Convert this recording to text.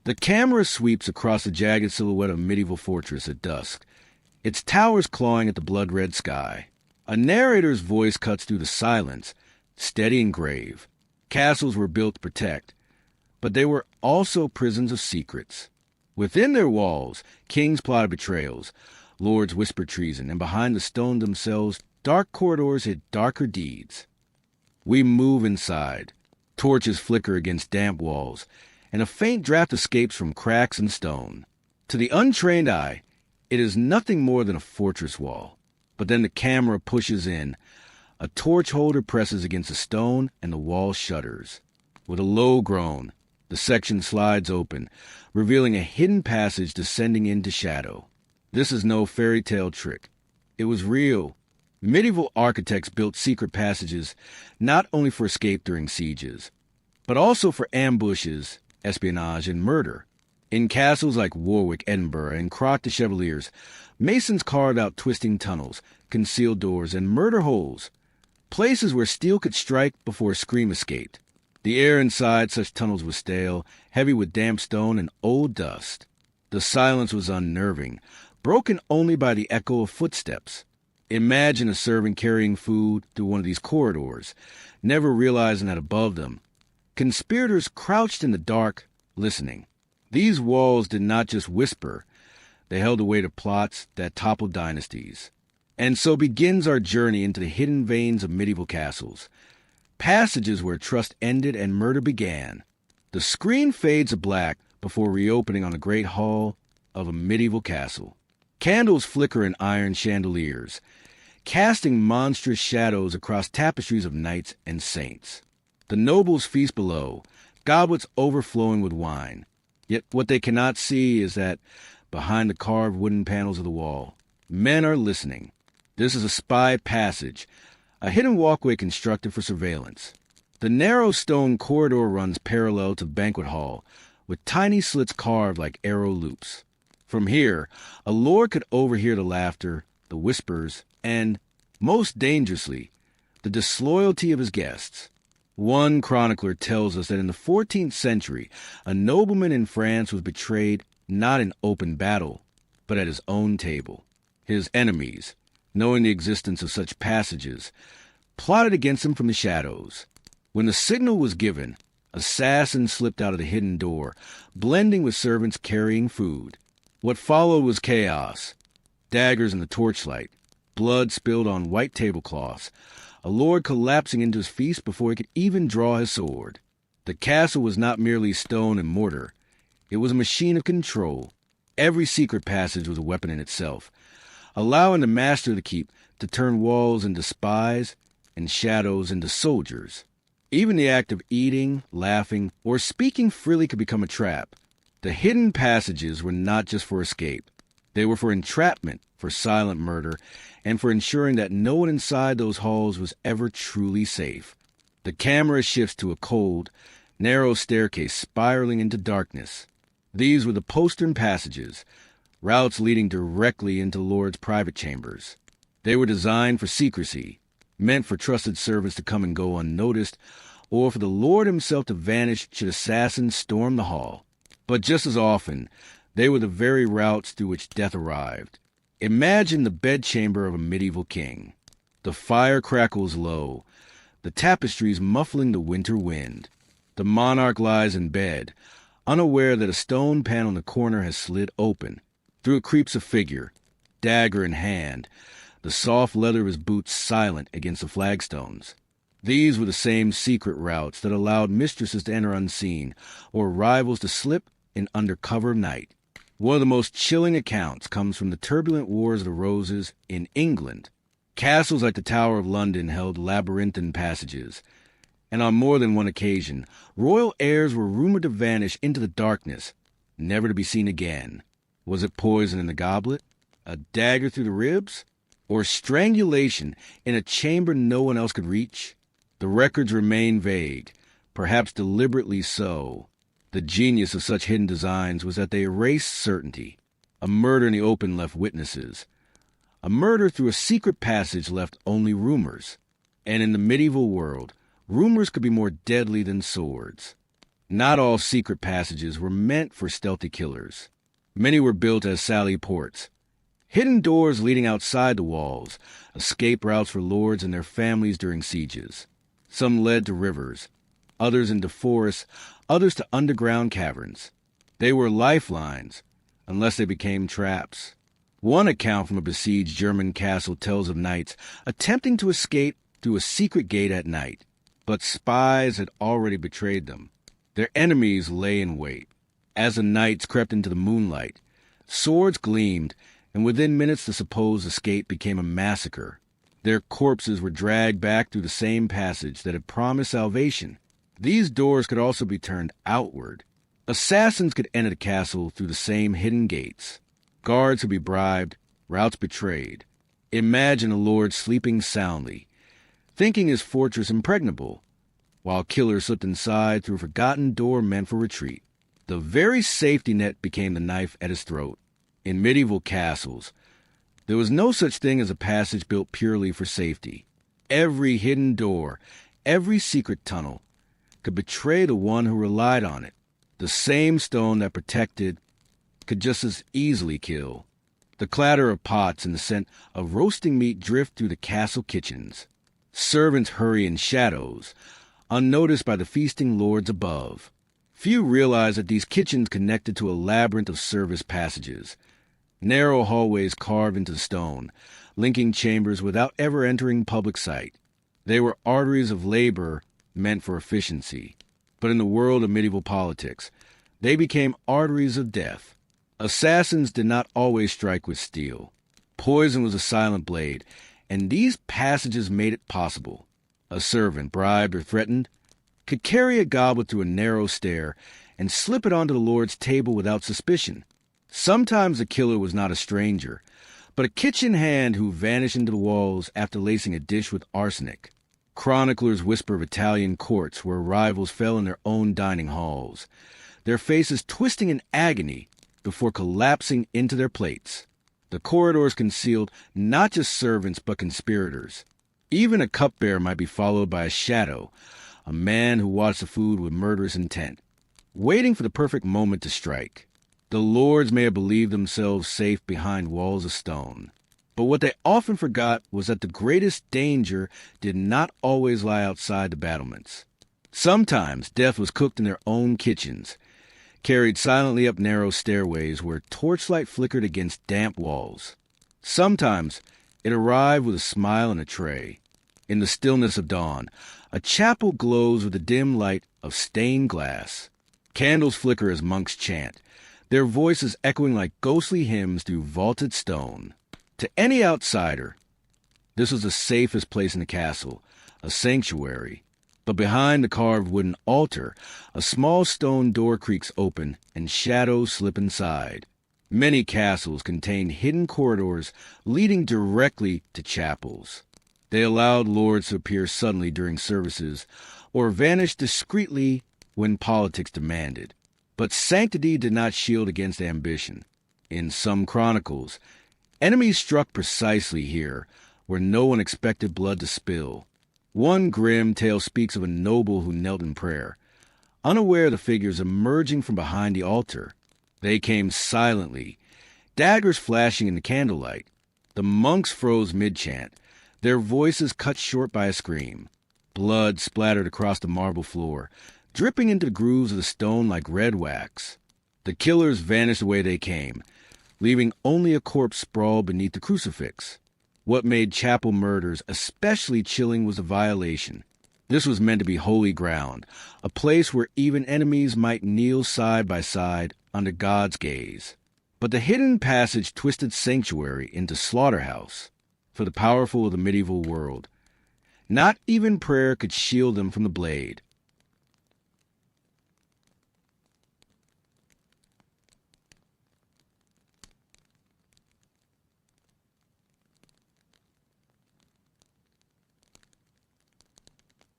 The camera sweeps across the jagged silhouette of a medieval fortress at dusk, its towers clawing at the blood-red sky. A narrator's voice cuts through the silence, steady and grave. Castles were built to protect, but they were also prisons of secrets. Within their walls, kings plotted betrayals, lords whispered treason, and behind the stone themselves, dark corridors hid darker deeds. We move inside. Torches flicker against damp walls, and a faint draft escapes from cracks in stone. To the untrained eye, it is nothing more than a fortress wall. But then the camera pushes in. A torch holder presses against the stone, and the wall shudders. With a low groan, the section slides open, revealing a hidden passage descending into shadow. This is no fairy tale trick. It was real. Medieval architects built secret passages not only for escape during sieges, but also for ambushes, espionage, and murder. In castles like Warwick, Edinburgh, and Croix de Chevaliers, masons carved out twisting tunnels, concealed doors, and murder holes, places where steel could strike before a scream escaped. The air inside such tunnels was stale, heavy with damp stone and old dust. The silence was unnerving, broken only by the echo of footsteps. Imagine a servant carrying food through one of these corridors, never realizing that above them, conspirators crouched in the dark, listening. These walls did not just whisper, they held the weight of plots that toppled dynasties. And so begins our journey into the hidden veins of medieval castles, passages where trust ended and murder began. The screen fades to black before reopening on the great hall of a medieval castle. Candles flicker in iron chandeliers, casting monstrous shadows across tapestries of knights and saints. The nobles feast below, goblets overflowing with wine. Yet what they cannot see is that, behind the carved wooden panels of the wall, men are listening. This is a spy passage, a hidden walkway constructed for surveillance. The narrow stone corridor runs parallel to the banquet hall, with tiny slits carved like arrow loops. From here, a lord could overhear the laughter, the whispers, and, most dangerously, the disloyalty of his guests. One chronicler tells us that in the 14th century, a nobleman in France was betrayed not in open battle, but at his own table. His enemies, knowing the existence of such passages, plotted against him from the shadows. When the signal was given, assassins slipped out of the hidden door, blending with servants carrying food. What followed was chaos. Daggers in the torchlight, blood spilled on white tablecloths, a lord collapsing into his feast before he could even draw his sword. The castle was not merely stone and mortar. It was a machine of control. Every secret passage was a weapon in itself, allowing the master of the keep to turn walls into spies and shadows into soldiers. Even the act of eating, laughing, or speaking freely could become a trap. The hidden passages were not just for escape. They were for entrapment, for silent murder, and for ensuring that no one inside those halls was ever truly safe. The camera shifts to a cold, narrow staircase spiraling into darkness. These were the postern passages, routes leading directly into the Lord's private chambers. They were designed for secrecy, meant for trusted servants to come and go unnoticed, or for the Lord himself to vanish should assassins storm the hall. But just as often, they were the very routes through which death arrived. Imagine the bedchamber of a medieval king. The fire crackles low, the tapestries muffling the winter wind. The monarch lies in bed, unaware that a stone panel in the corner has slid open. Through it creeps a figure, dagger in hand, the soft leather of his boots silent against the flagstones. These were the same secret routes that allowed mistresses to enter unseen, or rivals to slip in under cover of night. One of the most chilling accounts comes from the turbulent Wars of the Roses in England. Castles like the Tower of London held labyrinthine passages, and on more than one occasion, royal heirs were rumored to vanish into the darkness, never to be seen again. Was it poison in the goblet? A dagger through the ribs? Or strangulation in a chamber no one else could reach? The records remain vague, perhaps deliberately so. The genius of such hidden designs was that they erased certainty. A murder in the open left witnesses. A murder through a secret passage left only rumors. And in the medieval world, rumors could be more deadly than swords. Not all secret passages were meant for stealthy killers. Many were built as sally ports, hidden doors leading outside the walls, escape routes for lords and their families during sieges. Some led to rivers, others into forests, others to underground caverns. They were lifelines, unless they became traps. One account from a besieged German castle tells of knights attempting to escape through a secret gate at night, but spies had already betrayed them. Their enemies lay in wait. As the knights crept into the moonlight, swords gleamed, and within minutes the supposed escape became a massacre. Their corpses were dragged back through the same passage that had promised salvation. These doors could also be turned outward. Assassins could enter the castle through the same hidden gates. Guards could be bribed, routes betrayed. Imagine a lord sleeping soundly, thinking his fortress impregnable, while killers slipped inside through a forgotten door meant for retreat. The very safety net became the knife at his throat. In medieval castles, there was no such thing as a passage built purely for safety. Every hidden door, every secret tunnel, could betray the one who relied on it. The same stone that protected could just as easily kill. The clatter of pots and the scent of roasting meat drift through the castle kitchens. Servants hurry in shadows, unnoticed by the feasting lords above. Few realize that these kitchens connected to a labyrinth of service passages, narrow hallways carved into stone, linking chambers without ever entering public sight. They were arteries of labor meant for efficiency. But in the world of medieval politics, they became arteries of death. Assassins did not always strike with steel. Poison was a silent blade, and these passages made it possible. A servant, bribed or threatened, could carry a goblet through a narrow stair and slip it onto the lord's table without suspicion. Sometimes the killer was not a stranger, but a kitchen hand who vanished into the walls after lacing a dish with arsenic. Chroniclers whisper of Italian courts where rivals fell in their own dining halls, their faces twisting in agony before collapsing into their plates. The corridors concealed not just servants but conspirators. Even a cupbearer might be followed by a shadow, a man who watched the food with murderous intent, waiting for the perfect moment to strike. The lords may have believed themselves safe behind walls of stone, but what they often forgot was that the greatest danger did not always lie outside the battlements. Sometimes death was cooked in their own kitchens, carried silently up narrow stairways where torchlight flickered against damp walls. Sometimes it arrived with a smile and a tray. In the stillness of dawn, a chapel glows with the dim light of stained glass. Candles flicker as monks chant, their voices echoing like ghostly hymns through vaulted stone. To any outsider, this was the safest place in the castle, a sanctuary. But behind the carved wooden altar, a small stone door creaks open and shadows slip inside. Many castles contained hidden corridors leading directly to chapels. They allowed lords to appear suddenly during services or vanish discreetly when politics demanded. But sanctity did not shield against ambition. In some chronicles, enemies struck precisely here, where no one expected blood to spill. One grim tale speaks of a noble who knelt in prayer, unaware of the figures emerging from behind the altar. They came silently, daggers flashing in the candlelight. The monks froze mid-chant, their voices cut short by a scream. Blood splattered across the marble floor, dripping into the grooves of the stone like red wax. The killers vanished the way they came, leaving only a corpse sprawled beneath the crucifix. What made chapel murders especially chilling was the violation. This was meant to be holy ground, a place where even enemies might kneel side by side under God's gaze. But the hidden passage twisted sanctuary into slaughterhouse for the powerful of the medieval world. Not even prayer could shield them from the blade.